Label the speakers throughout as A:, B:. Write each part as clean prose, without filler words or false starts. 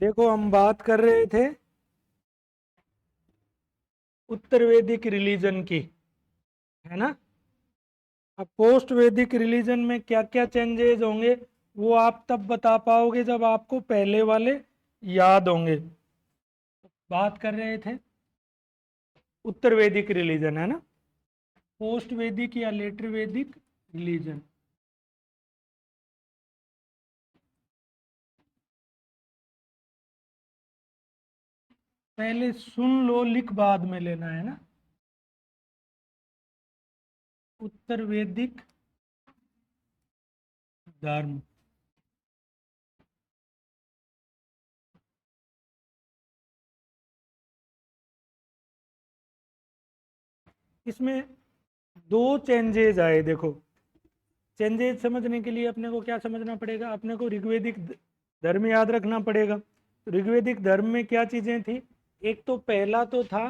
A: देखो हम बात कर रहे थे उत्तर वैदिक रिलीजन की, है ना। अब पोस्ट वैदिक रिलीजन में क्या क्या चेंजेस होंगे वो आप तब बता पाओगे जब आपको पहले वाले याद होंगे। बात कर रहे थे उत्तर वैदिक रिलीजन, है ना। पोस्ट वैदिक या लेटर वैदिक रिलीजन। पहले सुन लो, लिख बाद में लेना, है ना। उत्तर वैदिक धर्म। इसमें दो चेंजेस आए, देखो। चेंजेस समझने के लिए अपने को क्या समझना पड़ेगा, अपने को ऋग्वेदिक धर्म याद रखना पड़ेगा। ऋग्वेदिक धर्म में क्या चीजें थी। एक तो पहला तो था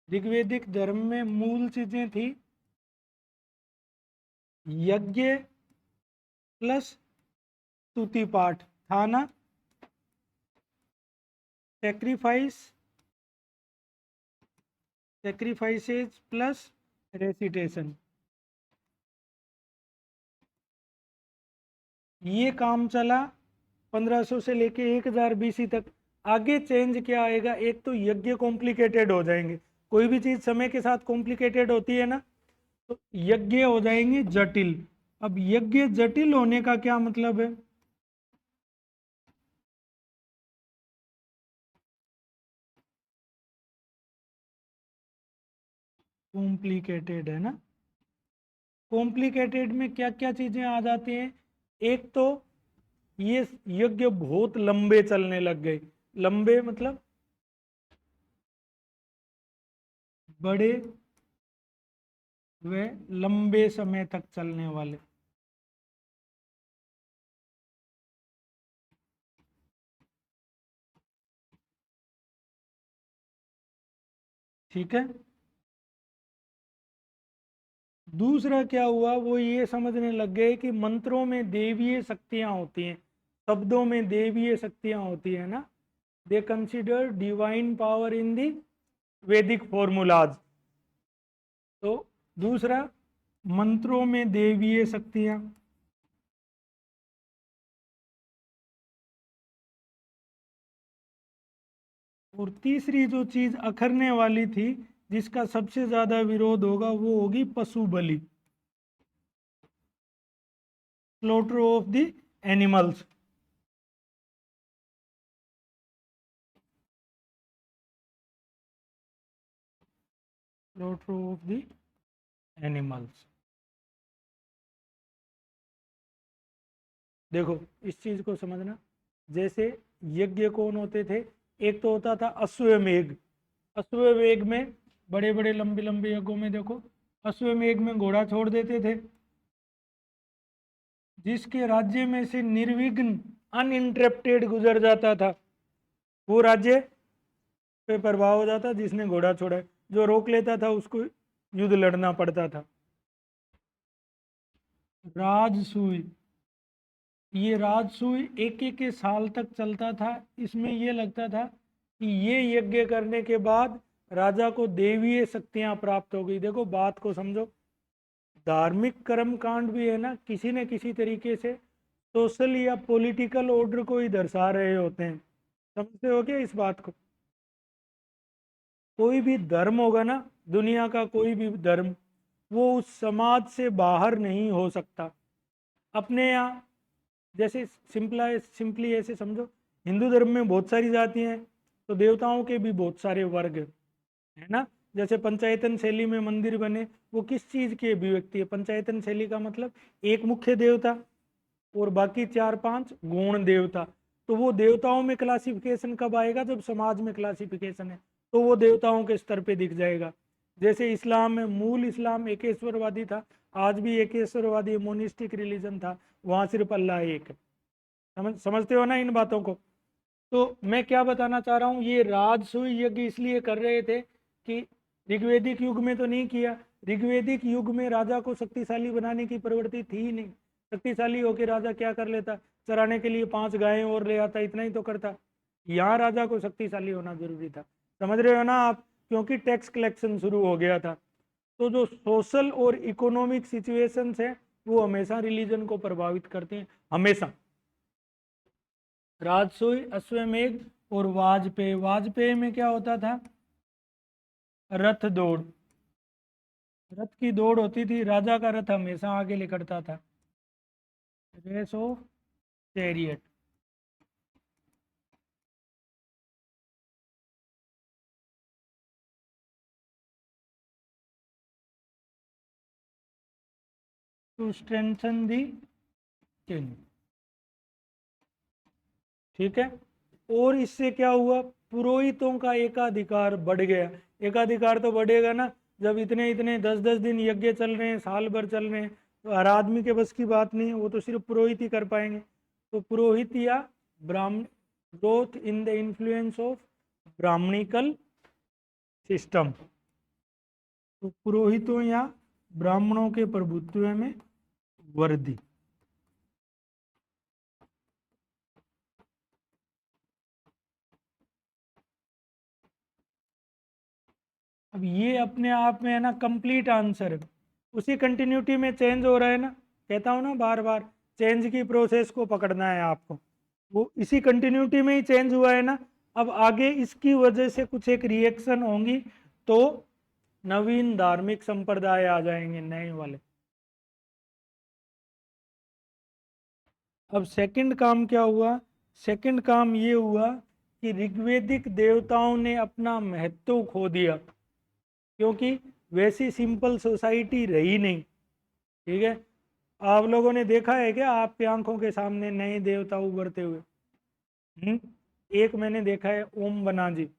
A: ऋग्वेदिक धर्म में मूल चीजें थी यज्ञ प्लस स्तुति पाठ, था ना। सेक्रीफाइस, सेक्रीफाइसेस प्लस रेसिटेशन, ये काम चला 1500 से लेके 1000 बीसी तक। आगे चेंज क्या आएगा, एक तो यज्ञ कॉम्प्लिकेटेड हो जाएंगे। कोई भी चीज समय के साथ कॉम्प्लिकेटेड होती है ना, तो यज्ञ हो जाएंगे जटिल। अब यज्ञ जटिल होने का क्या मतलब है। कॉम्प्लिकेटेड, है ना। कॉम्प्लिकेटेड में क्या क्या चीजें आ जाती हैं। एक तो ये यज्ञ बहुत लंबे चलने लग गए। लंबे मतलब बड़े व लंबे समय तक चलने वाले। ठीक है। दूसरा क्या हुआ, वो ये समझने लग गए कि मंत्रों में देवीय शक्तियां होती हैं, शब्दों में देवीय शक्तियां होती है ना। They consider divine power in the Vedic formulas. तो दूसरा, मंत्रों में देवीय शक्तियां। और तीसरी जो चीज अखरने वाली थी, जिसका सबसे ज्यादा विरोध होगा, वो होगी पशु बलि, slaughter of the animals. Slaughter of the animals. देखो इस चीज को समझना। जैसे यज्ञ कौन होते थे, एक तो होता था अश्वमेघ। अश्वमेघ में बड़े बड़े लंबे लंबे यज्ञों में देखो, अश्वमेघ में घोड़ा छोड़ देते थे, जिसके राज्य में से निर्विघ्न अनइंटरप्टेड गुजर जाता था, वो राज्य पे प्रभाव हो जाता जिसने घोड़ा छोड़ा है। जो रोक लेता था उसको युद्ध लड़ना पड़ता था। राजसूय, ये राजसूय एक एक के साल तक चलता था। इसमें ये लगता था कि ये यज्ञ करने के बाद राजा को देवीय शक्तियां प्राप्त हो गई। देखो बात को समझो, धार्मिक कर्म कांड भी है ना, किसी न किसी तरीके से सोशल या पॉलिटिकल ऑर्डर को ही दर्शा रहे होते हैं। समझते हो क्या इस बात को। कोई भी धर्म होगा ना, दुनिया का कोई भी धर्म, वो उस समाज से बाहर नहीं हो सकता। अपने यहाँ जैसे सिंपली ऐसे समझो, हिंदू धर्म में बहुत सारी जातियां हैं, तो देवताओं के भी बहुत सारे वर्ग है ना। जैसे पंचायतन शैली में मंदिर बने, वो किस चीज की अभिव्यक्ति है। पंचायतन शैली का मतलब एक मुख्य देवता और बाकी 4-5 गौण देवता। तो वो देवताओं में क्लासिफिकेशन कब आएगा, जब समाज में क्लासिफिकेशन है, तो वो देवताओं के स्तर पे दिख जाएगा। जैसे इस्लाम में मूल इस्लाम एकेश्वरवादी था, आज भी एकेश्वरवादी मोनिस्टिक रिलीजन था, वहां सिर्फ अल्लाह एक है। समझते हो ना इन बातों को। तो मैं क्या बताना चाह रहा हूँ, ये राजसूय यज्ञ इसलिए कर रहे थे कि ऋग्वेदिक युग में तो नहीं किया, ऋग्वेदिक युग में राजा को शक्तिशाली बनाने की प्रवृत्ति थी ही नहीं। शक्तिशाली होकर राजा क्या कर लेता, चराने के लिए 5 गायें और ले आता, इतना ही तो करता। यहाँ राजा को शक्तिशाली होना जरूरी था, समझ रहे हो ना आप, क्योंकि टैक्स कलेक्शन शुरू हो गया था। तो जो सोशल और इकोनॉमिक सिचुएशंस है वो हमेशा रिलीजन को प्रभावित करते हैं, हमेशा। राजसूय, अश्वमेध और वाजपेय। वाजपेय में क्या होता था, रथ दौड़, रथ की दौड़ होती थी, राजा का रथ हमेशा आगे निकलता था, race of chariot. To strengthen the king, ठीक है। और इससे क्या हुआ, पुरोहितों का एकाधिकार बढ़ गया। एकाधिकार तो बढ़ेगा ना, जब इतने इतने 10-10 दिन यज्ञ चल रहे हैं, साल भर चल रहे हैं, तो हर आदमी के बस की बात नहीं है, वो तो सिर्फ पुरोहित ही कर पाएंगे। तो पुरोहित या ब्राह्मण, growth in the influence of brahmanical system. तो पुरोहितों या ब्राह्मणों के प्रभुत्व में वृद्धि। अब ये अपने आप में है ना कंप्लीट आंसर है, उसी कंटिन्यूटी में चेंज हो रहा है ना, कहता हूँ ना बार बार, चेंज की प्रोसेस को पकड़ना है आपको, वो इसी कंटिन्यूटी में ही चेंज हुआ है ना। अब आगे इसकी वजह से कुछ एक रिएक्शन होंगी, तो नवीन धार्मिक संप्रदाय आ जाएंगे, नए वाले। अब सेकंड काम क्या हुआ, सेकंड काम ये हुआ कि ऋग्वेदिक देवताओं ने अपना महत्व खो दिया, क्योंकि वैसी सिंपल सोसाइटी रही नहीं, ठीक है। आप लोगों ने देखा है क्या आपकी आंखों के सामने नए देवता उभरते हुए? एक मैंने देखा है, ओम बनाजी,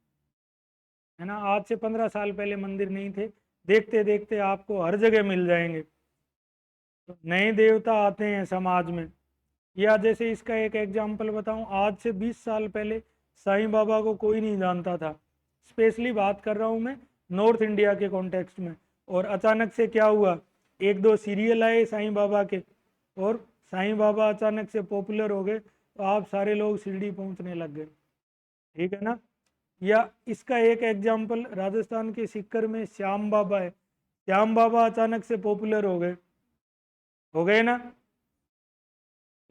A: है ना, आज से 15 साल पहले मंदिर नहीं थे, देखते देखते आपको हर जगह मिल जाएंगे। तो नए देवता आते हैं समाज में। या जैसे इसका एक एग्जाम्पल बताऊं, आज से 20 साल पहले साईं बाबा को कोई नहीं जानता था, स्पेशली बात कर रहा हूं मैं नॉर्थ इंडिया के कॉन्टेक्स्ट में। और अचानक से क्या हुआ, एक दो सीरियल आए साईं बाबा के, और साईं बाबा अचानक से पॉपुलर हो गए, तो आप सारे लोग शिरडी पहुंचने लग गए, ठीक है ना। या इसका एक एग्जाम्पल राजस्थान के सीकर में श्याम बाबा है, श्याम बाबा अचानक से पॉपुलर हो गए ना।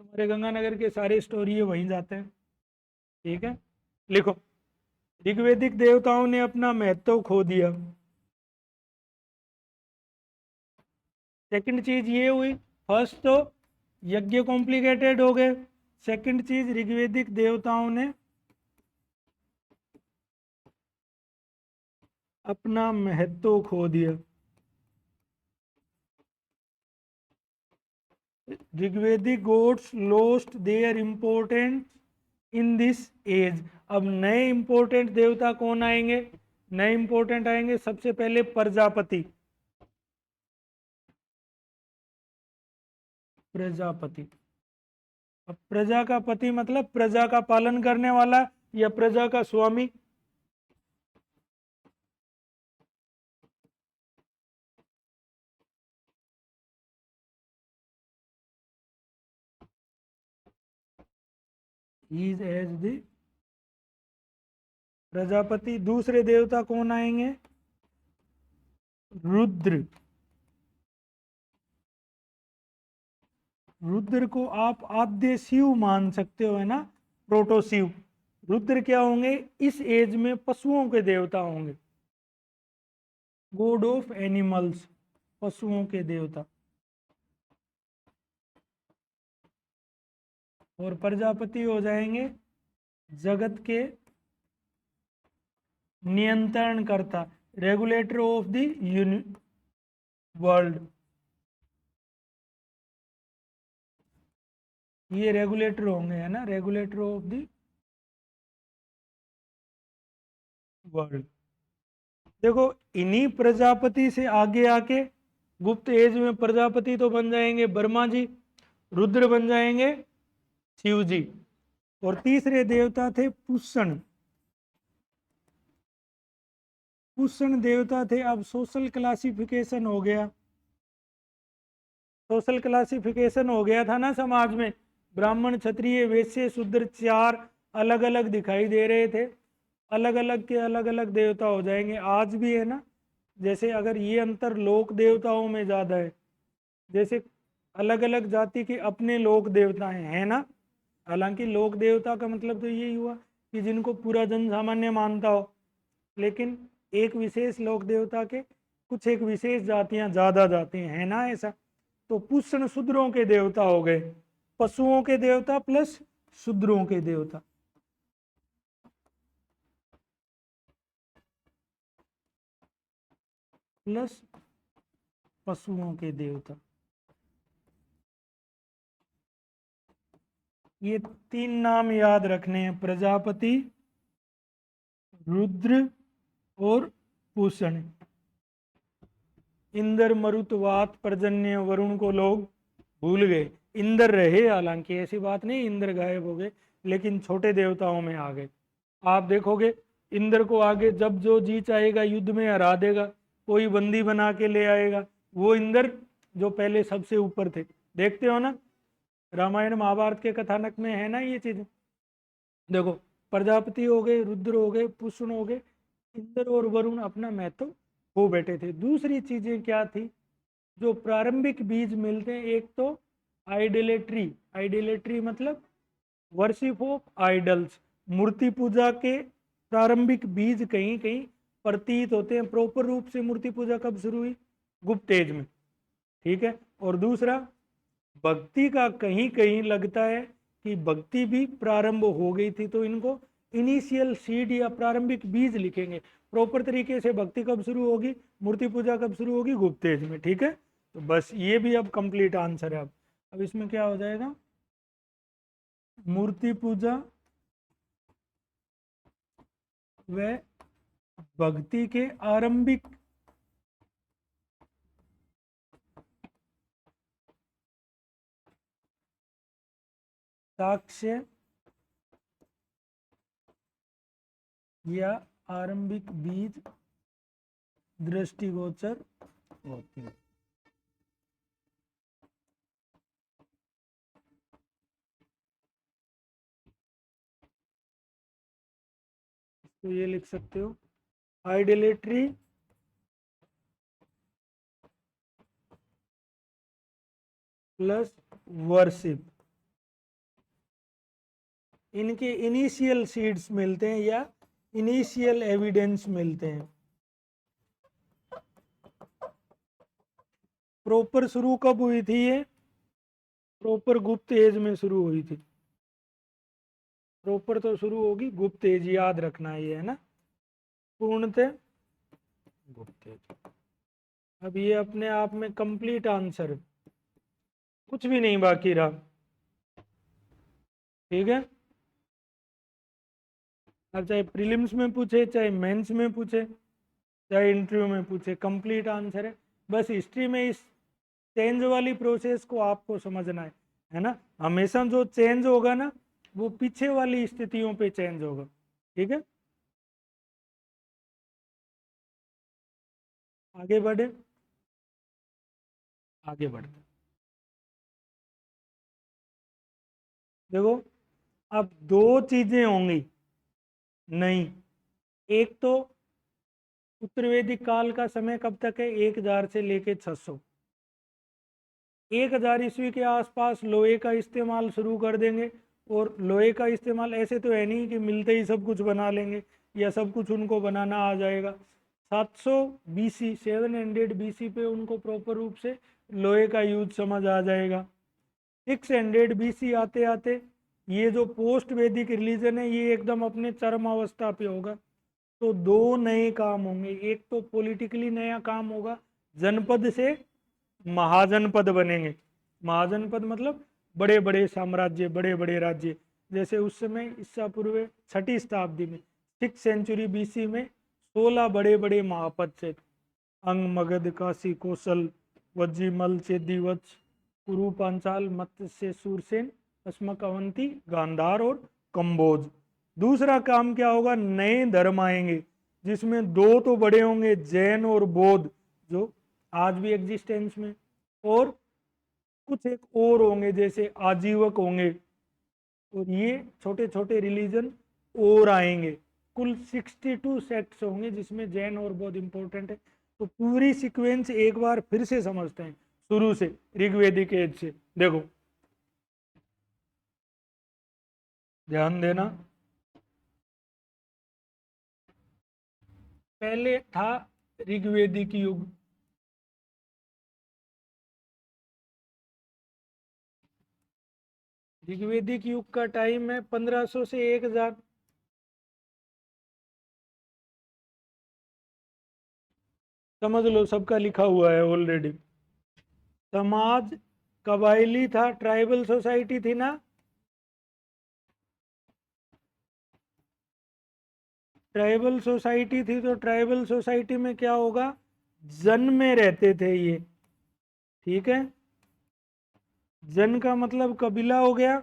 A: हमारे गंगानगर के सारे स्टोरी वहीं जाते हैं, ठीक है। लिखो, ऋग्वेदिक देवताओं ने अपना महत्व खो दिया। सेकंड चीज ये हुई, फर्स्ट तो यज्ञ कॉम्प्लिकेटेड हो गए, सेकंड चीज ऋग्वेदिक देवताओं ने अपना महत्व खो दिया। Rigvedic gods lost their importance in this age. अब नए इंपोर्टेंट देवता कौन आएंगे, नए इंपोर्टेंट आएंगे सबसे पहले प्रजापति। प्रजापति, अब प्रजा का पति मतलब प्रजा का पालन करने वाला या प्रजा का स्वामी। Is as the Prajapati. दूसरे देवता कौन आएंगे, रुद्र। रुद्र को आप आद्य शिव मान सकते हो, है ना, प्रोटो शिव। रुद्र क्या होंगे, इस एज में पशुओं के देवता होंगे, गॉड ऑफ एनिमल्स, पशुओं के देवता। और प्रजापति हो जाएंगे जगत के नियंत्रण करता, रेगुलेटर ऑफ द वर्ल्ड। ये रेगुलेटर होंगे, है ना, रेगुलेटर ऑफ द वर्ल्ड। देखो, इन्हीं प्रजापति से आगे आके गुप्त एज में प्रजापति तो बन जाएंगे ब्रह्मा जी, रुद्र बन जाएंगे शिव जी, और तीसरे देवता थे पुष्ण। पुष्ण देवता थे। अब सोशल क्लासिफिकेशन हो गया, सोशल क्लासिफिकेशन हो गया था ना समाज में, ब्राह्मण क्षत्रिय वैश्य शूद्र चार अलग अलग दिखाई दे रहे थे, अलग अलग के अलग अलग देवता हो जाएंगे। आज भी है ना, जैसे अगर ये अंतर लोक देवताओं में ज्यादा है, जैसे अलग अलग जाति के अपने लोक देवता हैं, है ना। हालांकि लोक देवता का मतलब तो यही हुआ कि जिनको पूरा जन सामान्य मानता हो, लेकिन एक विशेष लोक देवता के कुछ एक विशेष जातियां ज्यादा जाती हैं, है ना ऐसा। तो पुष्ण शूद्रों के देवता हो गए, पशुओं के देवता प्लस शूद्रों के देवता। प्लस पशुओं के देवता, ये तीन नाम याद रखने हैं, प्रजापति, रुद्र और पूषण। इंद्र मरुत वात पर्जन्य वरुण को लोग भूल गए। इंद्र रहे, हालांकि ऐसी बात नहीं इंद्र गायब हो गए, लेकिन छोटे देवताओं में आ गए। आप देखोगे इंद्र को आगे जब जो जी चाहेगा युद्ध में हरा देगा, कोई बंदी बना के ले आएगा, वो इंद्र जो पहले सबसे ऊपर थे। देखते हो ना, रामायण महाभारत के कथानक में है ना ये चीज। देखो, प्रजापति हो गए, रुद्र हो गए, पुष्ण हो गए, इंद्र और वरुण अपना महत्व हो बैठे थे। दूसरी चीजें क्या थी जो प्रारंभिक बीज मिलते हैं, एक तो आइडलेट्री, आइडलेट्री मतलब वर्शिप ऑफ आइडल्स, मूर्ति पूजा के प्रारंभिक बीज कहीं कहीं प्रतीत होते हैं। प्रॉपर रूप से मूर्ति पूजा कब शुरू हुई? गुप्त एज में, ठीक है। और दूसरा, भक्ति का कहीं कहीं लगता है कि भक्ति भी प्रारंभ हो गई थी, तो इनको इनिशियल सीड या प्रारंभिक बीज लिखेंगे। प्रॉपर तरीके से भक्ति कब शुरू होगी, मूर्ति पूजा कब शुरू होगी? गुप्त एज में, ठीक है। तो बस ये भी अब कंप्लीट आंसर है। अब इसमें क्या हो जाएगा, मूर्ति पूजा व भक्ति के आरंभिक साक्ष्य या आरंभिक बीज दृष्टिगोचर होती है। तो ये लिख सकते हो, आइडलेट्री प्लस वर्शिप, इनके इनिशियल सीड्स मिलते हैं या इनिशियल एविडेंस मिलते हैं। प्रॉपर शुरू कब हुई थी ये? प्रॉपर गुप्त एज में शुरू हुई थी। प्रॉपर तो शुरू होगी गुप्त एज, याद रखना ये, है ना, पूर्णतः गुप्त एज। अब ये अपने आप में कंप्लीट आंसर, कुछ भी नहीं बाकी रहा, ठीक है। अब चाहे प्रीलिम्स में पूछे, चाहे मेंस में पूछे, चाहे इंटरव्यू में पूछे, कंप्लीट आंसर है। बस हिस्ट्री में इस चेंज वाली प्रोसेस को आपको समझना है ना। हमेशा जो चेंज होगा ना, वो पीछे वाली स्थितियों पे चेंज होगा, ठीक है। आगे बढ़े, आगे बढ़ते देखो, अब दो चीजें होंगी नहीं। एक तो उत्तर वैदिक काल का समय कब तक है? 1000 से लेके 600। 1000 ईस्वी के आसपास लोहे का इस्तेमाल शुरू कर देंगे। और लोहे का इस्तेमाल ऐसे तो है नहीं कि मिलते ही सब कुछ बना लेंगे या सब कुछ उनको बनाना आ जाएगा। 700 बीसी, 700 बीसी पे उनको प्रॉपर रूप से लोहे का यूज समझ आ जाएगा। 600 बीसी आते आते ये जो पोस्ट वैदिक रिलीजन है ये एकदम अपने चरम अवस्था पे होगा। तो दो नए काम होंगे, एक तो पॉलिटिकली नया काम होगा, जनपद से महाजनपद बनेंगे। महाजनपद मतलब बड़े बड़े साम्राज्य, बड़े बड़े राज्य। जैसे उस समय ईसा पूर्व 6ठी शताब्दी में, 6th सेंचुरी बीसी में 16 बड़े बड़े महापद थे। अंग, मगध, काशी, कौशल, वज्जीमल, चेदीवत्स, कुरु, पांचाल, मत्स्य, सूरसेन, अस्मक, अवंती, गांधार और कंबोज। दूसरा काम क्या होगा, नए धर्म आएंगे जिसमें दो तो बड़े होंगे जैन और बौद्ध जो आज भी एग्जिस्टेंस में, और कुछ एक और होंगे जैसे आजीवक होंगे, और ये छोटे छोटे रिलीजन और आएंगे। कुल 62 सेक्ट्स होंगे जिसमें जैन और बौद्ध इंपॉर्टेंट है। तो पूरी सीक्वेंस एक बार फिर से समझते हैं शुरू से, ऋग्वेदिक एज से। देखो ध्यान देना, पहले था ऋग्वेदिक युग, ऋग्वेदिक युग का टाइम है 1500 से 1000। समझ लो सबका लिखा हुआ है ऑलरेडी। समाज कबायली था, ट्राइबल सोसाइटी थी ना, ट्राइबल सोसाइटी थी। तो ट्राइबल सोसाइटी में क्या होगा, जन में रहते थे ये, ठीक है। जन का मतलब कबीला हो गया,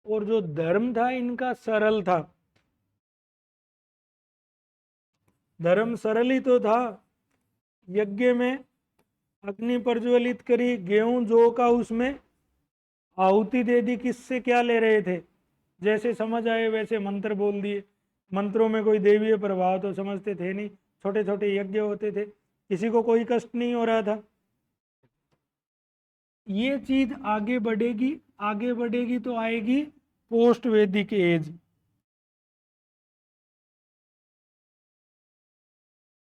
A: और जो धर्म था इनका सरल था। धर्म सरल ही तो था। यज्ञ में अग्नि प्रज्वलित करी, गेहूं जौ का उसमें आहुति दे दी। किससे क्या ले रहे थे, जैसे समझ आए वैसे मंत्र बोल दिए। मंत्रों में कोई देवीय प्रभाव तो समझते थे नहीं, छोटे छोटे यज्ञ होते थे, किसी को कोई कष्ट नहीं हो रहा था। ये चीज आगे बढ़ेगी, आगे बढ़ेगी तो आएगी पोस्ट वैदिक एज।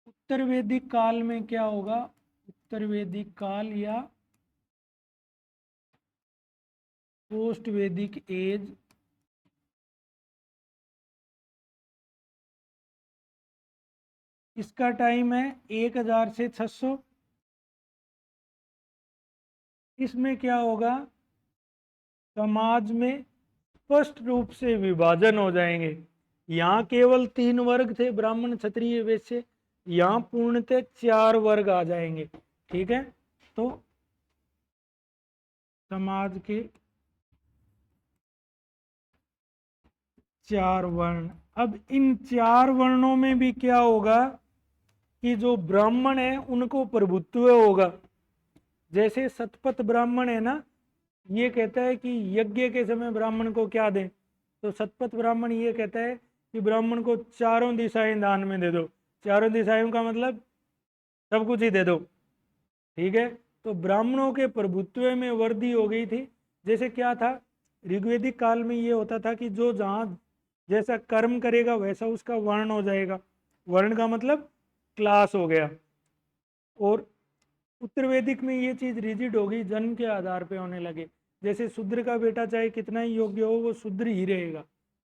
A: उत्तर वैदिक काल में क्या होगा, उत्तर वैदिक काल या पोस्ट वैदिक एज, इसका टाइम है 1000 से 600। इसमें क्या होगा, समाज में स्पष्ट रूप से विभाजन हो जाएंगे। यहाँ केवल 3 वर्ग थे, ब्राह्मण क्षत्रिय वैश्य, यहाँ पूर्णतः 4 वर्ग आ जाएंगे, ठीक है। तो समाज के 4 वर्ण। अब इन 4 वर्णों में भी क्या होगा कि जो ब्राह्मण है उनको प्रभुत्व होगा। जैसे सतपथ ब्राह्मण है ना, ये कहता है कि यज्ञ के समय ब्राह्मण को क्या दें, तो सतपथ ब्राह्मण ये कहता है कि ब्राह्मण को चारों दिशाएं दान में दे दो। चारों दिशाओं का मतलब सब कुछ ही दे दो, ठीक है। तो ब्राह्मणों के प्रभुत्व में वृद्धि हो गई थी। जैसे क्या था, ऋग्वेदिक काल में ये होता था कि जो जहाँ जैसा कर्म करेगा वैसा उसका वर्ण हो जाएगा। वर्ण का मतलब क्लास हो गया। और उत्तर वैदिक में ये चीज रिजिड होगी, जन्म के आधार पे होने लगे। जैसे शूद्र का बेटा चाहे कितना ही योग्य हो वो शूद्र ही रहेगा,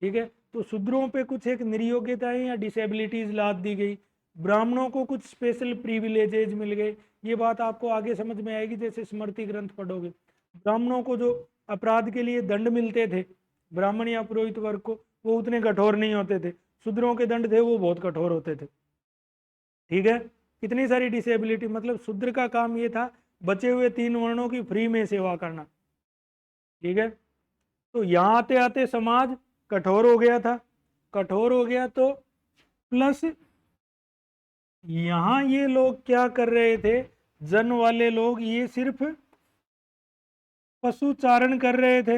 A: ठीक है। तो शूद्रों पे कुछ एक निर्योग्यताएं या डिसेबिलिटीज लाद दी गई, ब्राह्मणों को कुछ स्पेशल प्रिविलेजेज मिल गए। ये बात आपको आगे समझ में आएगी जैसे स्मृति ग्रंथ पढ़ोगे। ब्राह्मणों को जो अपराध के लिए दंड मिलते थे, ब्राह्मण या पुरोहित वर्ग को, वो उतने कठोर नहीं होते थे। शूद्रों के दंड थे वो बहुत कठोर होते थे, ठीक है। कितनी सारी डिसेबिलिटी, मतलब शूद्र का काम ये था बचे हुए 3 वर्णों की फ्री में सेवा करना, ठीक है। तो यहाँ आते आते समाज कठोर हो गया था। कठोर हो गया तो प्लस यहाँ ये लोग क्या कर रहे थे, जन वाले लोग ये सिर्फ पशु चारण कर रहे थे,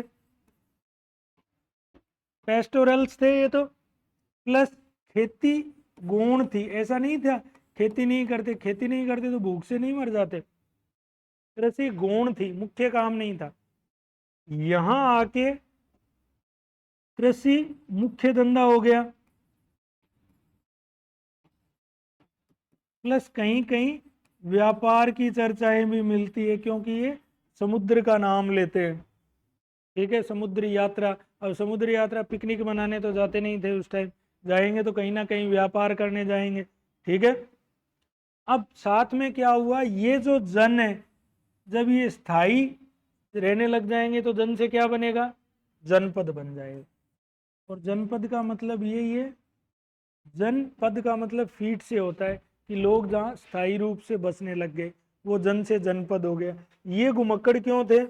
A: पेस्टोरल्स थे ये तो। प्लस खेती गौण थी, ऐसा नहीं था खेती नहीं करते, खेती नहीं करते तो भूख से नहीं मर जाते। कृषि गौण थी, मुख्य काम नहीं था। यहां आके कृषि मुख्य धंधा हो गया। प्लस कहीं कहीं व्यापार की चर्चाएं भी मिलती है, क्योंकि ये समुद्र का नाम लेते हैं, ठीक है। समुद्री यात्रा, अब समुद्री यात्रा पिकनिक मनाने तो जाते नहीं थे उस टाइम, जाएंगे तो कहीं ना कहीं व्यापार करने जाएंगे, ठीक है। अब साथ में क्या हुआ, ये जो जन है जब ये स्थाई रहने लग जाएंगे तो जन से क्या बनेगा, जनपद बन जाएगा। और जनपद का मतलब यही है, जनपद का मतलब फीट से होता है कि लोग जहाँ स्थायी रूप से बसने लग गए, वो जन से जनपद हो गया। ये घुमक्कड़ क्यों थे,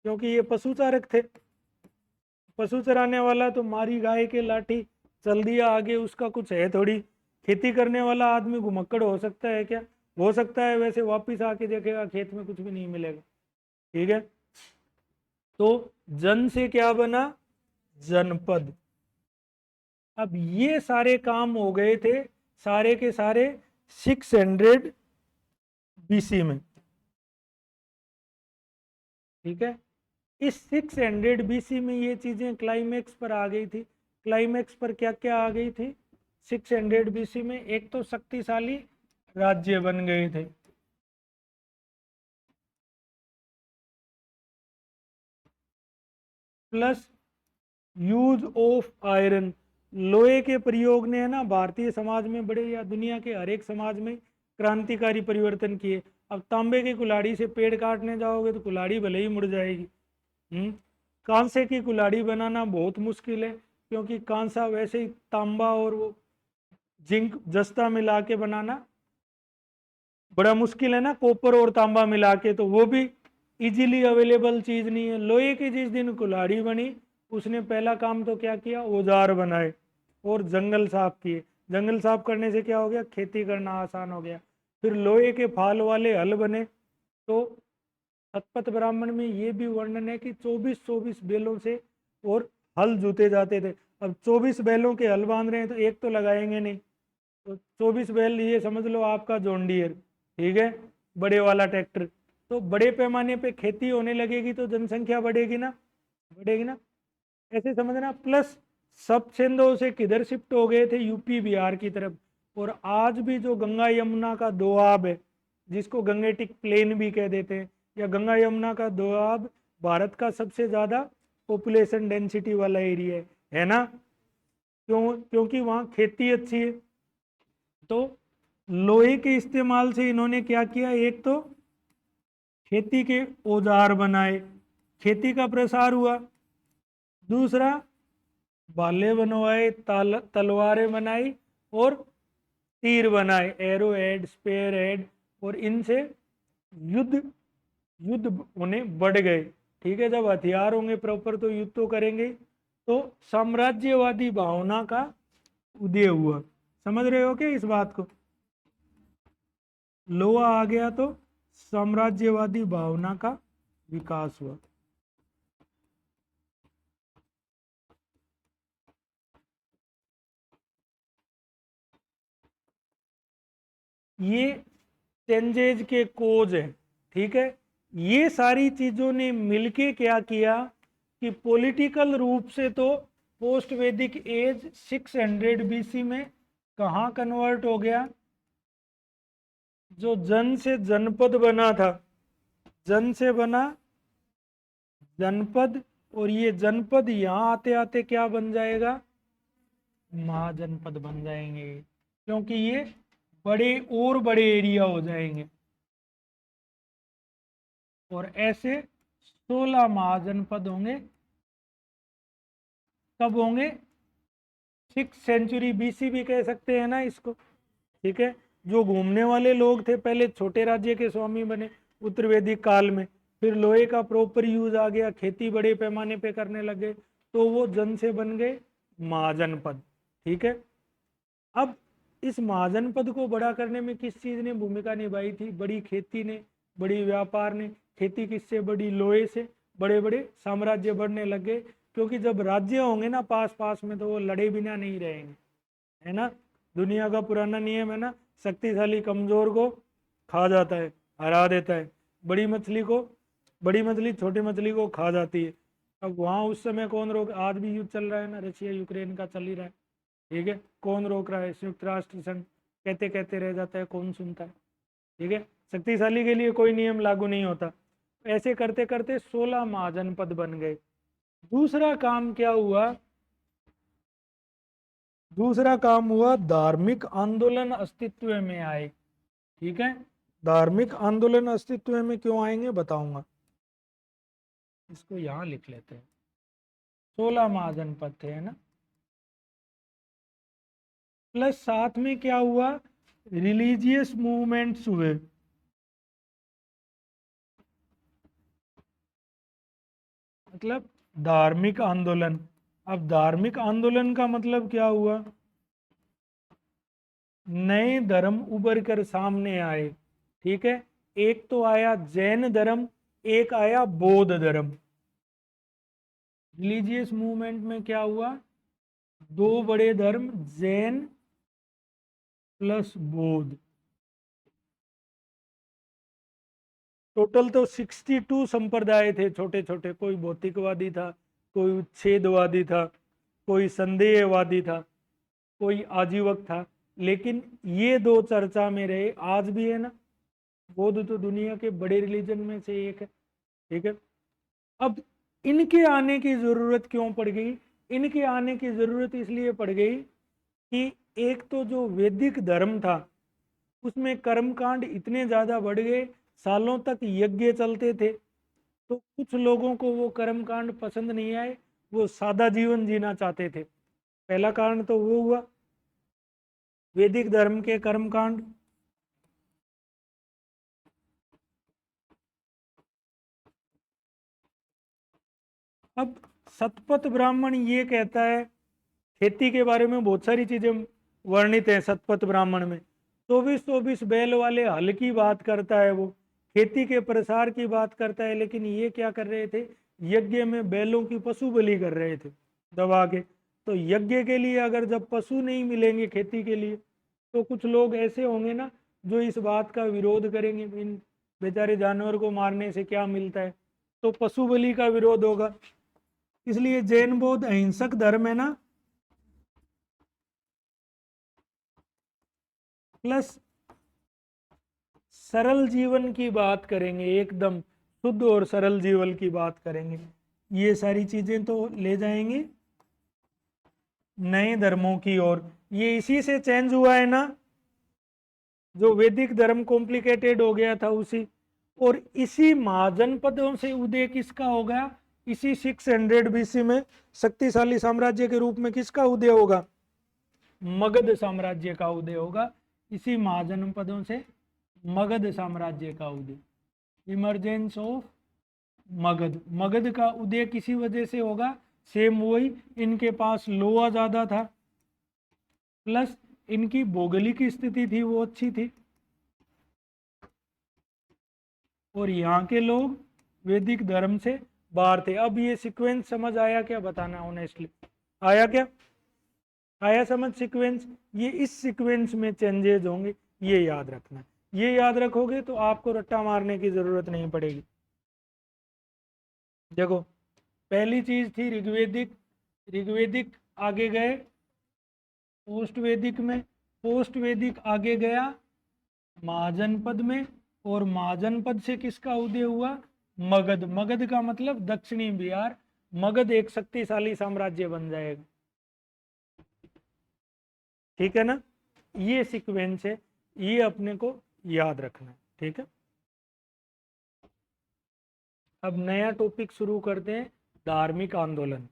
A: क्योंकि ये पशु चारक थे। पशु चराने वाला तो मारी गाय के लाठी चल दिया आगे, उसका कुछ है थोड़ी। खेती करने वाला आदमी घुमक्कड़ हो सकता है क्या? हो सकता है, वैसे वापिस आके देखेगा खेत में कुछ भी नहीं मिलेगा। ठीक है, तो जन से क्या बना? जनपद। अब ये सारे काम हो गए थे सारे के सारे 600 बीसी में। ठीक है, इस 600 बीसी में ये चीजें क्लाइमेक्स पर आ गई थी। क्लाइमेक्स पर क्या क्या आ गई थी 600 बीसी में? एक तो शक्तिशाली राज्य बन गए थे। प्लस यूज ऑफ आयरन, लोहे के प्रयोग ने है ना भारतीय समाज में बड़े, या दुनिया के हर एक समाज में क्रांतिकारी परिवर्तन किए। अब तांबे की कुल्हाड़ी से पेड़ काटने जाओगे तो कुल्हाड़ी भले ही मुड़ जाएगी। कांसे की कुल्हाड़ी बनाना बहुत मुश्किल है, क्योंकि कांसा वैसे ही तांबा और वो जिंक जस्ता मिला के बनाना बड़ा मुश्किल है ना, कॉपर और तांबा मिला के, तो वो भी इजीली अवेलेबल चीज नहीं है। लोहे की जिस दिन कुल्हाड़ी बनी, उसने पहला काम तो क्या किया? औजार बनाए और जंगल साफ किए। जंगल साफ करने से क्या हो गया? खेती करना आसान हो गया। फिर लोहे के फाल वाले हल बने। तो शतपथ ब्राह्मण में ये भी वर्णन है कि 24-24 बैलों से और हल जोते जाते थे। अब 24 बैलों के हल बांध रहे हैं तो एक तो लगाएंगे नहीं, तो 24 बैल ये समझ लो आपका जॉन डियर। ठीक है, बड़े वाला ट्रैक्टर। तो बड़े पैमाने पे खेती होने लगेगी तो जनसंख्या बढ़ेगी ना, बढ़ेगी ना, ऐसे समझना। प्लस सब छंदों से किधर शिफ्ट हो गए थे? यूपी बिहार की तरफ। और आज भी जो गंगा यमुना का दोआब है, जिसको गंगेटिक प्लेन भी कह देते हैं, या गंगा यमुना का दोआब भारत का सबसे ज्यादा पॉपुलेशन डेंसिटी वाला एरिया है ना? क्यों? क्योंकि वहाँ खेती अच्छी है। तो लोहे के इस्तेमाल से इन्होंने क्या किया? एक तो खेती के औजार बनाए, खेती का प्रसार हुआ। दूसरा, भाले बनवाए, तलवारें बनाई और तीर बनाए, एरो हेड, स्पेयर हेड, और इनसे युद्ध युद्ध होने बढ़ गए। ठीक है, जब हथियार होंगे प्रॉपर तो युद्ध तो करेंगे। तो साम्राज्यवादी भावना का उदय हुआ। समझ रहे हो क्या इस बात को? लोहा आ गया तो साम्राज्यवादी भावना का विकास हुआ। ये चेंजेज के कोज है। ठीक है, ये सारी चीजों ने मिलके क्या किया कि पॉलिटिकल रूप से तो पोस्ट वैदिक एज 600 बीसी में कहाँ कन्वर्ट हो गया? जो जन से जनपद बना था, जन से बना जनपद, और ये जनपद यहाँ आते आते क्या बन जाएगा? महाजनपद बन जाएंगे, क्योंकि ये बड़े और बड़े एरिया हो जाएंगे। और ऐसे 16 महाजनपद होंगे। कब होंगे? 6 सेंचुरी बीसी भी कह सकते हैं ना इसको। ठीक है, जो घूमने वाले लोग थे पहले छोटे राज्य के स्वामी बने उत्तर वैदिक काल में, फिर लोहे का प्रॉपर यूज आ गया, खेती बड़े पैमाने पे करने लगे, तो वो जन से बन गए महाजनपद। ठीक है, अब इस महाजनपद को बड़ा करने में किस चीज ने भूमिका निभाई थी? बड़ी खेती ने, बड़ी व्यापार ने। खेती किससे बड़ी? लोहे से। बड़े बड़े साम्राज्य बढ़ने लग गए, क्योंकि जब राज्य होंगे ना पास पास में तो वो लड़े बिना नहीं रहेंगे, है ना? दुनिया का पुराना नियम है ना, शक्तिशाली कमजोर को खा जाता है, हरा देता है। बड़ी मछली को, बड़ी मछली छोटी मछली को खा जाती है। अब वहां उस समय कौन रोक? आज भी युद्ध चल रहा है ना, रशिया यूक्रेन का चल ही रहा है। ठीक है, कौन रोक रहा है? संयुक्त राष्ट्र संघ। कहते कहते रह जाता है, कौन सुनता है? ठीक है, शक्तिशाली के लिए कोई नियम लागू नहीं होता। ऐसे करते करते 16 महाजनपद बन गए। दूसरा काम क्या हुआ? दूसरा काम हुआ, धार्मिक आंदोलन अस्तित्व में आए। ठीक है, धार्मिक आंदोलन अस्तित्व में क्यों आएंगे बताऊंगा। इसको यहां लिख लेते हैं। 16 महाजनपद थे, है ना? प्लस साथ में क्या हुआ? रिलीजियस मूवमेंट्स हुए। मतलब धार्मिक आंदोलन। अब धार्मिक आंदोलन का मतलब क्या हुआ? नए धर्म उभर कर सामने आए, ठीक है। एक तो आया जैन धर्म, एक आया बौद्ध धर्म। रिलीजियस मूवमेंट में क्या हुआ? दो बड़े धर्म, जैन प्लस बौद्ध। टोटल तो 62 संप्रदाय थे, छोटे छोटे। कोई भौतिकवादी था, कोई उच्छेदवादी था, कोई संदेहवादी था, कोई आजीवक था। लेकिन ये दो चर्चा में रहे, आज भी है ना। बौद्ध तो दुनिया के बड़े रिलीजन में से एक है, ठीक है। अब इनके आने की जरूरत क्यों पड़ गई? इनके आने की जरूरत इसलिए पड़ गई कि एक तो जो वैदिक धर्म था उसमें कर्मकांड इतने ज्यादा बढ़ गए, सालों तक यज्ञ चलते थे। तो कुछ लोगों को वो कर्मकांड पसंद नहीं आए, वो सादा जीवन जीना चाहते थे। पहला कारण तो वो हुआ, वैदिक धर्म के कर्मकांड। अब सतपथ ब्राह्मण ये कहता है, खेती के बारे में बहुत सारी चीजें वर्णित है सतपथ ब्राह्मण में। 24-24 बैल वाले हल की बात करता है, वो खेती के प्रसार की बात करता है। लेकिन ये क्या कर रहे थे? यज्ञ में बैलों की पशु बलि कर रहे थे दबा के। तो यज्ञ के लिए अगर जब पशु नहीं मिलेंगे खेती के लिए, तो कुछ लोग ऐसे होंगे ना जो इस बात का विरोध करेंगे, इन बेचारे जानवर को मारने से क्या मिलता है। तो पशु बलि का विरोध होगा। इसलिए जैन बौद्ध अहिंसक धर्म है ना, प्लस सरल जीवन की बात करेंगे, एकदम शुद्ध और सरल जीवन की बात करेंगे। ये सारी चीजें तो ले जाएंगे नए धर्मों की ओर। ये इसी से चेंज हुआ है ना, जो वैदिक धर्म कॉम्प्लिकेटेड हो गया था उसी। और इसी महाजनपदों से उदय किसका हो गया? इसी 600 बीसी में शक्तिशाली साम्राज्य के रूप में किसका उदय होगा? मगध साम्राज्य का उदय होगा। इसी महाजनपदों से मगध साम्राज्य का उदय, इमरजेंस ऑफ मगध। मगध का उदय किसी वजह से होगा? सेम वही, इनके पास लोहा ज्यादा था, प्लस इनकी भौगोलिक स्थिति थी वो अच्छी थी, और यहाँ के लोग वैदिक धर्म से बाहर थे। अब ये सीक्वेंस समझ आया क्या? बताना ऑनेस्टली, आया क्या? आया समझ सीक्वेंस? ये इस सीक्वेंस में चेंजेस होंगे, ये याद रखना। ये याद रखोगे तो आपको रट्टा मारने की जरूरत नहीं पड़ेगी। देखो, पहली चीज थी ऋग्वेदिक। ऋग्वेदिक आगे गए पोस्ट वैदिक में, पोस्ट वैदिक आगे गया महाजनपद में, और महाजनपद से किसका उदय हुआ? मगध। मगध का मतलब दक्षिणी बिहार। मगध एक शक्तिशाली साम्राज्य बन जाएगा, ठीक है ना। ये सीक्वेंस है, ये अपने को याद रखना है, ठीक है। अब नया टॉपिक शुरू करते हैं, धार्मिक आंदोलन।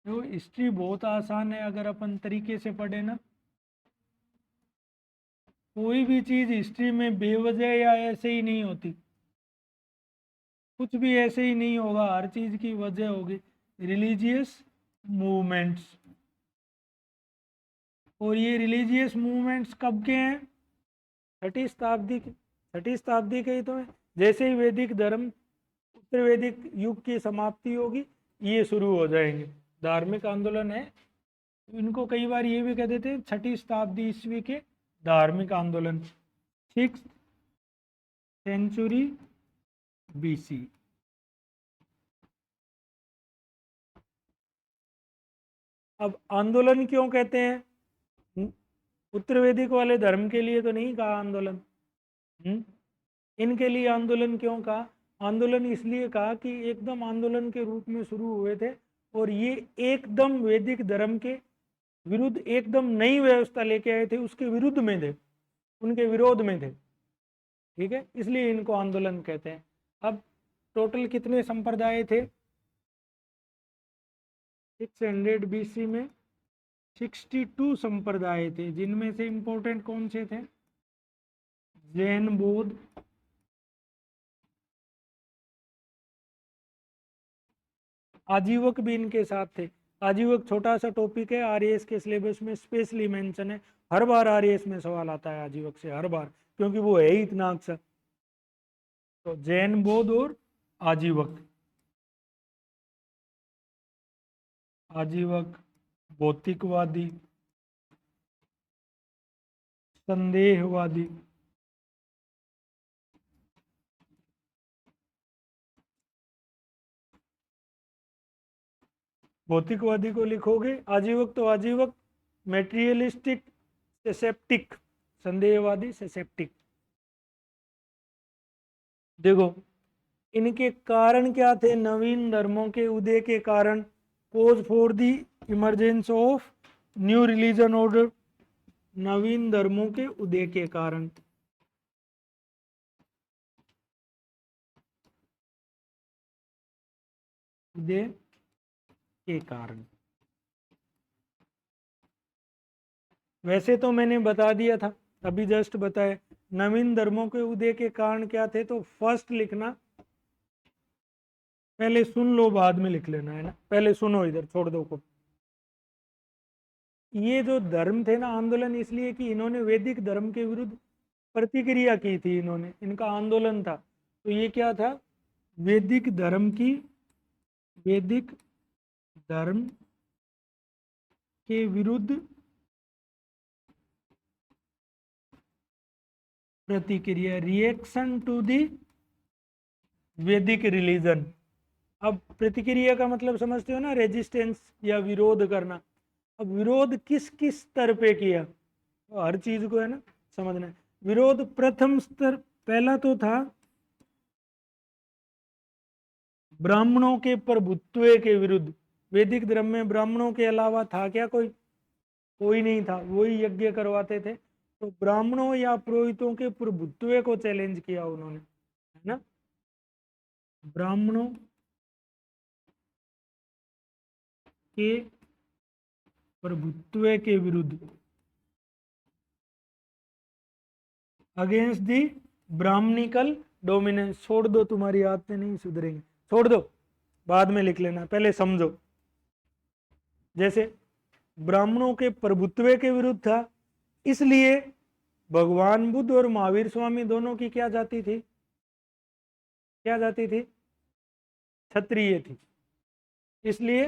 A: तो हिस्ट्री बहुत आसान है अगर अपन तरीके से पढ़े ना। कोई भी चीज हिस्ट्री में बेवजह या ऐसे ही नहीं होती, कुछ भी ऐसे ही नहीं होगा, हर चीज की वजह होगी। रिलीजियस मूवमेंट्स, और ये रिलीजियस मूवमेंट्स कब के हैं? 6ठी शताब्दी के। 6ठी शताब्दी के ही तो है। जैसे ही वैदिक धर्म, उत्तर वैदिक युग की समाप्ति होगी, ये शुरू हो जाएंगे धार्मिक आंदोलन है। इनको कई बार ये भी कह देते हैं 6ठी शताब्दी ईस्वी के धार्मिक आंदोलन, 6th century BC। अब आंदोलन क्यों कहते हैं? उत्तर वैदिक वाले धर्म के लिए तो नहीं कहा आंदोलन। इनके लिए आंदोलन क्यों कहा? आंदोलन इसलिए कहा कि एकदम आंदोलन के रूप में शुरू हुए थे, और ये एकदम वैदिक धर्म के विरुद्ध एकदम नई व्यवस्था लेके आए थे, उसके विरुद्ध में थे, उनके विरोध में थे, ठीक है। इसलिए इनको आंदोलन कहते हैं। अब टोटल कितने संप्रदाय थे 600 BC में? 62 संप्रदाय थे, जिनमें से इंपॉर्टेंट कौन से थे? जैन, बौद्ध, आजीवक भी इनके साथ थे। आजीवक छोटा सा टॉपिक है, आरएएस के सिलेबस में स्पेशली मेंशन है, हर बार आरएएस में सवाल आता है आजीवक से, हर बार, क्योंकि वो है ही इतना अक्सर। तो जैन बौद्ध और आजीवक, आजीवक भौतिकवादी, संदेहवादी, भौतिकवादी को लिखोगे आजीवक, तो आजीवक मेटेरियलिस्टिक सेसेप्टिक, संदेहवादी सेसेप्टिक। देखो इनके कारण क्या थे, नवीन धर्मों के उदय के कारण, cause for the emergence of new religion order, नवीन धर्मों के उदय के कारण, उदय के कारण। वैसे तो मैंने बता दिया था, अभी जस्ट बताए, नवीन धर्मों के उदय के कारण क्या थे, तो फर्स्ट लिखना, पहले सुन लो बाद में लिख लेना, है ना, पहले सुनो, इधर छोड़ दो को। ये जो धर्म थे ना, आंदोलन इसलिए कि इन्होंने वैदिक धर्म के विरुद्ध प्रतिक्रिया की थी, इन्होंने, इनका आंदोलन था। तो ये क्या था, वैदिक धर्म की, वैदिक धर्म के विरुद्ध प्रतिक्रिया, रिएक्शन टू दी वैदिक रिलीजन। अब प्रतिक्रिया का मतलब समझते हो ना, रेजिस्टेंस या विरोध करना। अब विरोध किस किस स्तर पे किया, तो हर चीज को, है ना, समझना है। विरोध प्रथम स्तर, पहला तो था ब्राह्मणों के प्रभुत्व के विरुद्ध। वैदिक धर्म में ब्राह्मणों के अलावा था क्या कोई, कोई नहीं था, वही यज्ञ करवाते थे। तो ब्राह्मणों या पुरोहितों के प्रभुत्व को चैलेंज किया उन्होंने, है ना, ब्राह्मणों के प्रभुत्व के विरुद्ध, अगेंस्ट दी ब्राह्मणिकल डोमिनेंस। छोड़ दो, तुम्हारी आदतें नहीं सुधरेंगी, छोड़ दो, बाद में लिख लेना, पहले समझो। जैसे ब्राह्मणों के प्रभुत्व के विरुद्ध था, इसलिए भगवान बुद्ध और महावीर स्वामी दोनों की क्या जाति थी, क्या जाति थी, क्षत्रिय थी। इसलिए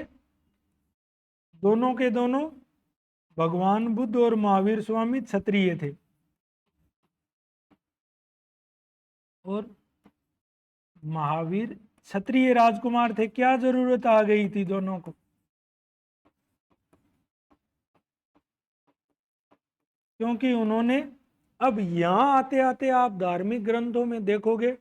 A: दोनों के दोनों, भगवान बुद्ध और महावीर स्वामी क्षत्रिय थे, और महावीर क्षत्रिय राजकुमार थे। क्या जरूरत आ गई थी दोनों को, क्योंकि उन्होंने, अब यहां आते आते आप धार्मिक ग्रंथों में देखोगे,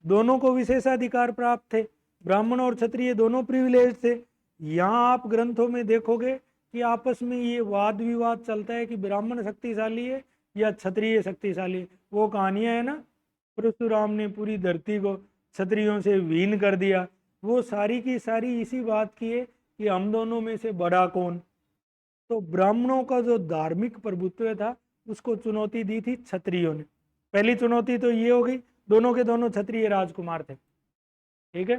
A: दोनों को विशेषाधिकार प्राप्त थे, ब्राह्मण और क्षत्रिय दोनों प्रिविलेज थे। यहाँ आप ग्रंथों में देखोगे कि आपस में ये वाद विवाद चलता है कि ब्राह्मण शक्तिशाली है या क्षत्रिय शक्तिशाली है। वो कहानियां है ना, परशुराम ने पूरी धरती को क्षत्रियों से विहीन कर दिया, वो सारी की सारी इसी बात की है कि हम दोनों में से बड़ा कौन। तो ब्राह्मणों का जो धार्मिक प्रभुत्व था उसको चुनौती दी थी क्षत्रियों ने। पहली चुनौती तो ये हो गई, दोनों के दोनों क्षत्रिय राजकुमार थे, ठीक है।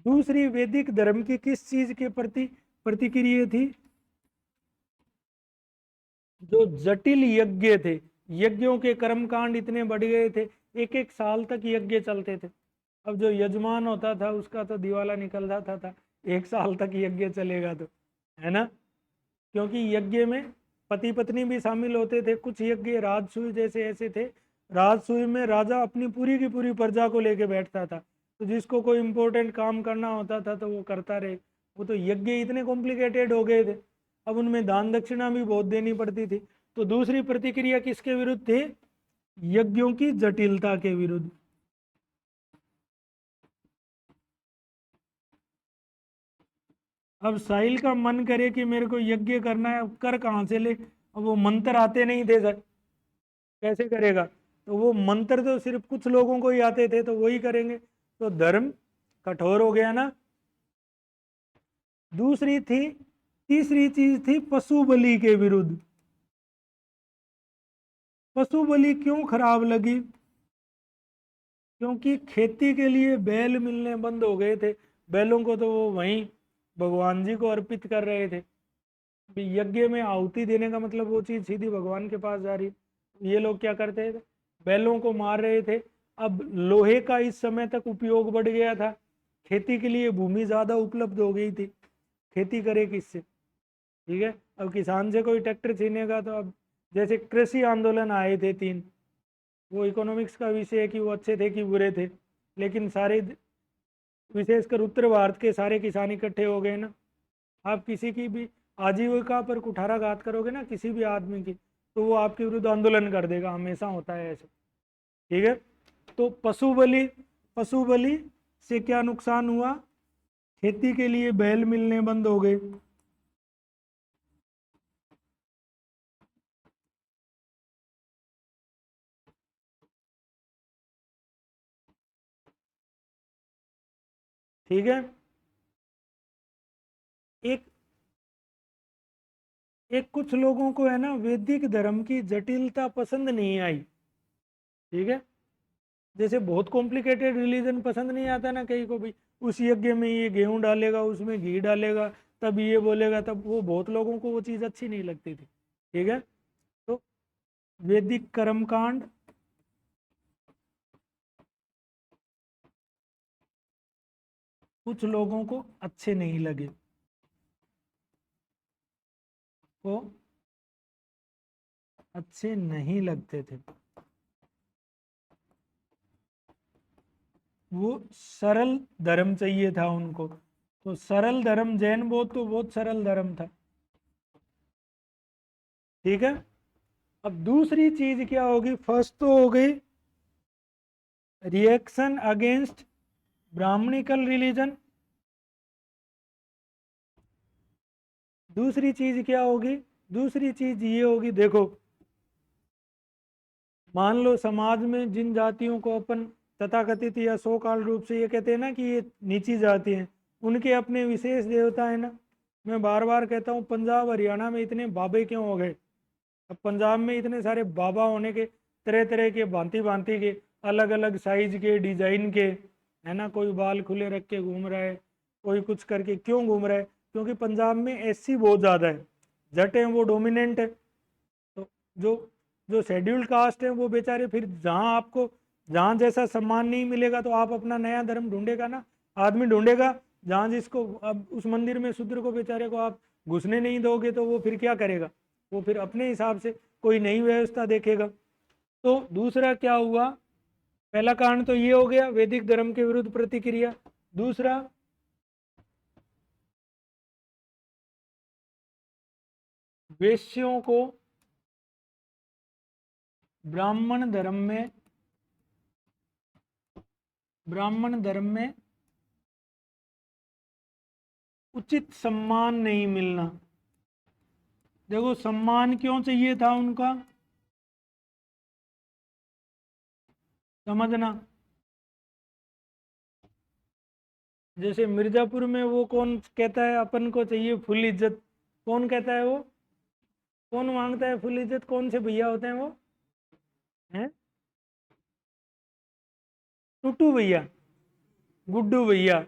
A: दूसरी, वैदिक धर्म की किस चीज के प्रति प्रतिक्रिया थी, जो जटिल यज्ञ थे, यज्ञों के कर्मकांड इतने बढ़ गए थे, एक एक साल तक यज्ञ चलते थे। अब जो यजमान होता था उसका तो दिवाला निकल जाता था, एक साल तक यज्ञ चलेगा तो, है ना, क्योंकि यज्ञ में पति पत्नी भी शामिल होते थे। कुछ यज्ञ राजसूय जैसे ऐसे थे, राजसूय में राजा अपनी पूरी की पूरी प्रजा को लेके बैठता था, तो जिसको कोई इंपॉर्टेंट काम करना होता था तो वो करता रहे। वो तो यज्ञ इतने कॉम्प्लिकेटेड हो गए थे, अब उनमें दान दक्षिणा भी बहुत देनी पड़ती थी। तो दूसरी प्रतिक्रिया किसके विरुद्ध थी, यज्ञों की जटिलता के विरुद्ध। अब साहिल का मन करे कि मेरे को यज्ञ करना है, अब कर कहाँ से ले, अब वो मंत्र आते नहीं थे सर, कैसे करेगा, तो वो मंत्र तो सिर्फ कुछ लोगों को ही आते थे, तो वही करेंगे, तो धर्म कठोर हो गया ना। दूसरी थी, तीसरी चीज थी पशु बलि के विरुद्ध। पशु बलि क्यों खराब लगी, क्योंकि खेती के लिए बैल मिलने बंद हो गए थे, बैलों को तो वो वहीं भगवान जी को अर्पित कर रहे थे। यज्ञ में आहुति देने का मतलब वो चीज सीधी भगवान के पास जा रही। ये लोग क्या करते थे, बैलों को मार रहे थे। अब लोहे का इस समय तक उपयोग बढ़ गया था, खेती के लिए भूमि ज्यादा उपलब्ध हो गई थी, खेती करे किससे, ठीक है। अब किसान से कोई ट्रैक्टर छीनेगा तो अब जैसे कृषि आंदोलन आए थे 3, वो इकोनॉमिक्स का विषय है कि वो अच्छे थे कि बुरे थे, लेकिन सारे विशेषकर उत्तर भारत के सारे किसान इकट्ठे हो गए ना। आप किसी की भी आजीविका पर कुठाराघात करोगे ना किसी भी आदमी की, तो वो आपके विरुद्ध आंदोलन कर देगा, हमेशा होता है ऐसे, ठीक है। तो पशु बलि से क्या नुकसान हुआ, खेती के लिए बैल मिलने बंद हो गए। ठीक है। एक एक कुछ लोगों को है ना वैदिक धर्म की जटिलता पसंद नहीं आई, ठीक है। जैसे बहुत कॉम्प्लिकेटेड रिलीजन पसंद नहीं आता ना कहीं को भी, उस यज्ञ में ये गेहूं डालेगा, उसमें घी डालेगा, तब ये बोलेगा, तब वो, बहुत लोगों को वो चीज़ अच्छी नहीं लगती थी, ठीक है। तो वैदिक कर्मकांड कुछ लोगों को अच्छे नहीं लगे, वो अच्छे नहीं लगते थे। वो सरल धर्म चाहिए था उनको, तो सरल धर्म, जैन बौद्ध तो बहुत सरल धर्म था, ठीक है। अब दूसरी चीज क्या होगी, फर्स्ट तो हो गई रिएक्शन अगेंस्ट ब्राह्मणिकल रिलीजन। दूसरी चीज क्या होगी, दूसरी चीज ये होगी, देखो मान लो समाज में जिन जातियों को अपन तथाकथित या सो काल रूप से ये कहते हैं ना कि ये नीची जाति हैं, उनके अपने विशेष देवता है ना। मैं बार बार कहता हूँ पंजाब हरियाणा में इतने बाबे क्यों हो गए, अब पंजाब में इतने सारे बाबा होने के, तरह तरह के, भांति भांति के, अलग अलग साइज के, डिजाइन के, है ना। कोई बाल खुले रख के घूम रहा है, कोई कुछ करके क्यों घूम रहा है, क्योंकि पंजाब में एससी बहुत ज़्यादा है, जट है वो डोमिनेंट है। तो जो जो शेड्यूल्ड कास्ट है वो बेचारे, फिर जहाँ आपको जहाँ जैसा सम्मान नहीं मिलेगा तो आप अपना नया धर्म ढूंढेगा ना, आदमी ढूंढेगा। जहाँ जिसको, अब उस मंदिर में शूद्र को बेचारे को आप घुसने नहीं दोगे तो वो फिर क्या करेगा, वो फिर अपने हिसाब से कोई नई व्यवस्था देखेगा। तो दूसरा क्या हुआ, पहला कारण तो ये हो गया वैदिक धर्म के विरुद्ध प्रतिक्रिया। दूसरा, वेश्यों को ब्राह्मण धर्म में ब्राह्मण धर्म में उचित सम्मान नहीं मिलना। देखो सम्मान क्यों चाहिए था उनका, समझना। जैसे मिर्जापुर में वो कौन कहता है अपन को चाहिए फुल इज्जत, कौन कहता है वो, कौन मांगता है फुल इज्जत, कौन से भैया होते हैं वो, हैं, टुटू भैया, गुड्डू भैया।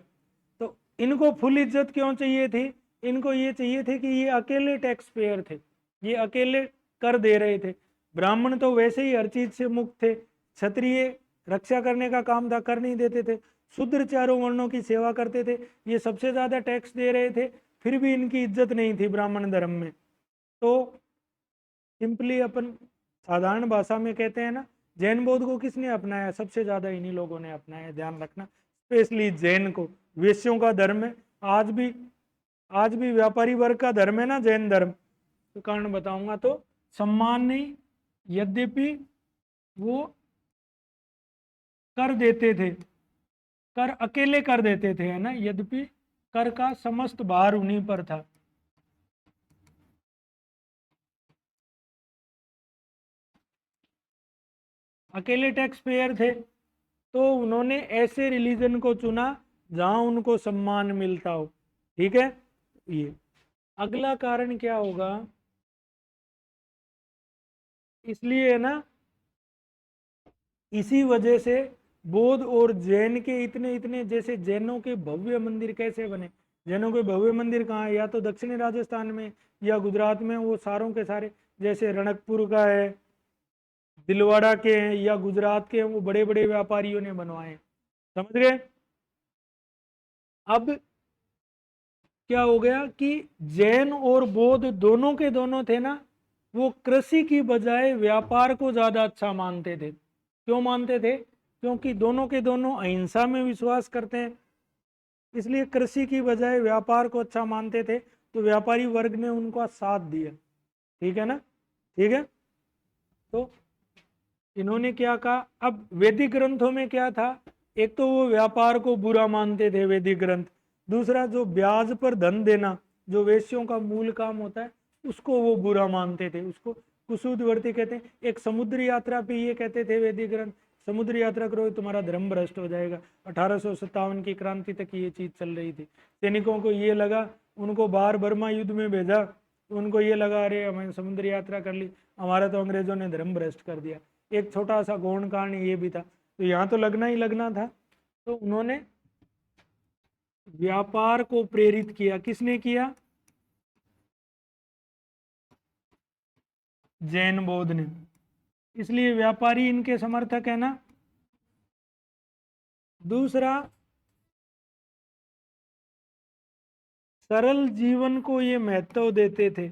A: तो इनको फुल इज्जत क्यों चाहिए थी, इनको ये चाहिए थे कि ये अकेले टैक्स पेयर थे, ये अकेले कर दे रहे थे। ब्राह्मण तो वैसे ही हर चीज से मुक्त थे, क्षत्रिय रक्षा करने का काम था, कर नहीं देते थे, शूद्र चारों वर्णों की सेवा करते थे, ये सबसे ज्यादा टैक्स दे रहे थे, फिर भी इनकी इज्जत नहीं थी ब्राह्मण धर्म में। तो सिंपली अपन साधारण भाषा में कहते हैं ना, जैन बौद्ध को किसने अपनाया, सबसे ज्यादा इन्हीं लोगों ने अपनाया, ध्यान रखना। स्पेशली जैन को, वेश्यों का धर्म है, आज भी आज भी व्यापारी वर्ग का धर्म है ना जैन धर्म। तो कारण बताऊंगा, तो सम्मान नहीं, यद्यपि वो कर देते थे, कर अकेले कर देते थे, है ना, यद्यपि कर का समस्त भार उन्हीं पर था। अकेले टैक्स पेयर थे, तो उन्होंने ऐसे रिलीजन को चुना जहां उनको सम्मान मिलता हो, ठीक है। ये अगला कारण क्या होगा, इसलिए है ना, इसी वजह से बौद्ध और जैन के इतने इतने, जैसे जैनों के भव्य मंदिर कैसे बने, जैनों के भव्य मंदिर कहाँ है? या तो दक्षिणी राजस्थान में या गुजरात में, वो सारों के सारे, जैसे रणकपुर का है, दिलवाड़ा के हैं, या गुजरात के हैं, वो बड़े बड़े व्यापारियों ने बनवाए हैं। समझ गए? अब क्या हो गया कि जैन और बौद्ध दोनों के दोनों थे ना, वो कृषि की बजाय व्यापार को ज्यादा अच्छा मानते थे। क्यों मानते थे? क्योंकि दोनों के दोनों अहिंसा में विश्वास करते हैं, इसलिए कृषि की बजाय व्यापार को अच्छा मानते थे, तो व्यापारी वर्ग ने उनका साथ दिया। ठीक है ना? ठीक है। तो इन्होंने क्या कहा? अब वैदिक ग्रंथों में क्या था? एक तो वो व्यापार को बुरा मानते थे वैदिक ग्रंथ, दूसरा जो ब्याज पर धन देना, जो वेश्यों का मूल काम होता है, उसको वो बुरा मानते थे, उसको कुसूदवर्ती कहते हैं। एक समुद्र यात्रा पे ये कहते थे वैदिक ग्रंथ, समुद्र यात्रा करो तुम्हारा धर्म भ्रष्ट हो जाएगा। 1857 की क्रांति तक ये चीज चल रही थी। सैनिकों को ये लगा, उनको बाहर बर्मा युद्ध में भेजा, तो उनको ये लगा अरे हमने समुद्र यात्रा कर ली, हमारा तो अंग्रेजों ने धर्म भ्रष्ट कर दिया। एक छोटा सा गौण कांड ये भी था, तो यहाँ तो लगना ही लगना था। तो उन्होंने व्यापार को प्रेरित किया। किसने किया? जैन बौद्ध ने। इसलिए व्यापारी इनके समर्थक है ना। दूसरा, सरल जीवन को ये महत्व देते थे।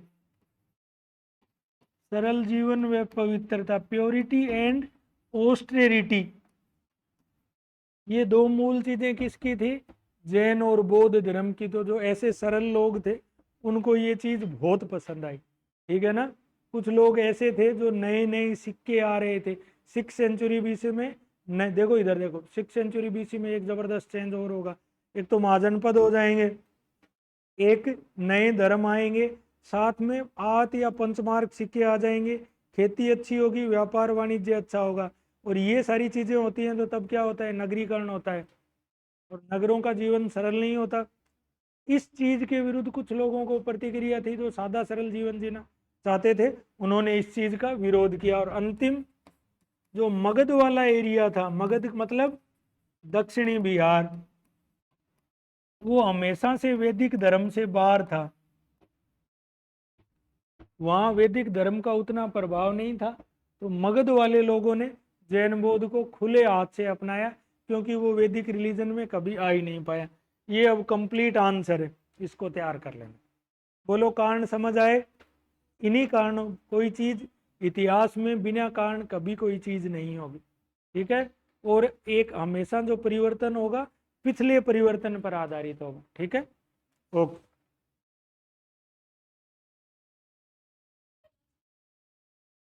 A: सरल जीवन व पवित्रता, प्योरिटी एंड ऑस्टेरिटी, ये दो मूल चीजें किसकी थी? जैन और बौद्ध धर्म की। तो जो ऐसे सरल लोग थे उनको ये चीज बहुत पसंद आई। ठीक है ना? कुछ लोग ऐसे थे जो नए नए सिक्के आ रहे थे 6 सेंचुरी बीसी में। देखो इधर देखो, 6 सेंचुरी बीसी में एक जबरदस्त चेंज और होगा। एक तो महाजनपद हो जाएंगे, एक नए धर्म आएंगे, साथ में 8 या पंचमार्क सिक्के आ जाएंगे, खेती अच्छी होगी, व्यापार वाणिज्य अच्छा होगा। और ये सारी चीजें होती हैं तो तब क्या होता है? नगरीकरण होता है, और नगरों का जीवन सरल नहीं होता। इस चीज के विरुद्ध कुछ लोगों को प्रतिक्रिया थी जो सादा सरल जीवन जीना चाहते थे, उन्होंने इस चीज का विरोध किया। और अंतिम जो मगध वाला एरिया था, मगध मतलब दक्षिणी बिहार, वो हमेशा से वैदिक धर्म से बाहर था। वहां वैदिक धर्म का उतना प्रभाव नहीं था, तो मगध वाले लोगों ने जैन बौद्ध को खुले हाथ से अपनाया, क्योंकि वो वैदिक रिलीजन में कभी आ ही नहीं पाया। ये अब कंप्लीट आंसर है, इसको तैयार कर लेना। बोलो, कारण समझ आए? इन्हीं कारणों, कोई चीज इतिहास में बिना कारण कभी कोई चीज नहीं होगी। ठीक है? और एक हमेशा जो परिवर्तन होगा पिछले परिवर्तन पर आधारित होगा। ठीक है? ओके।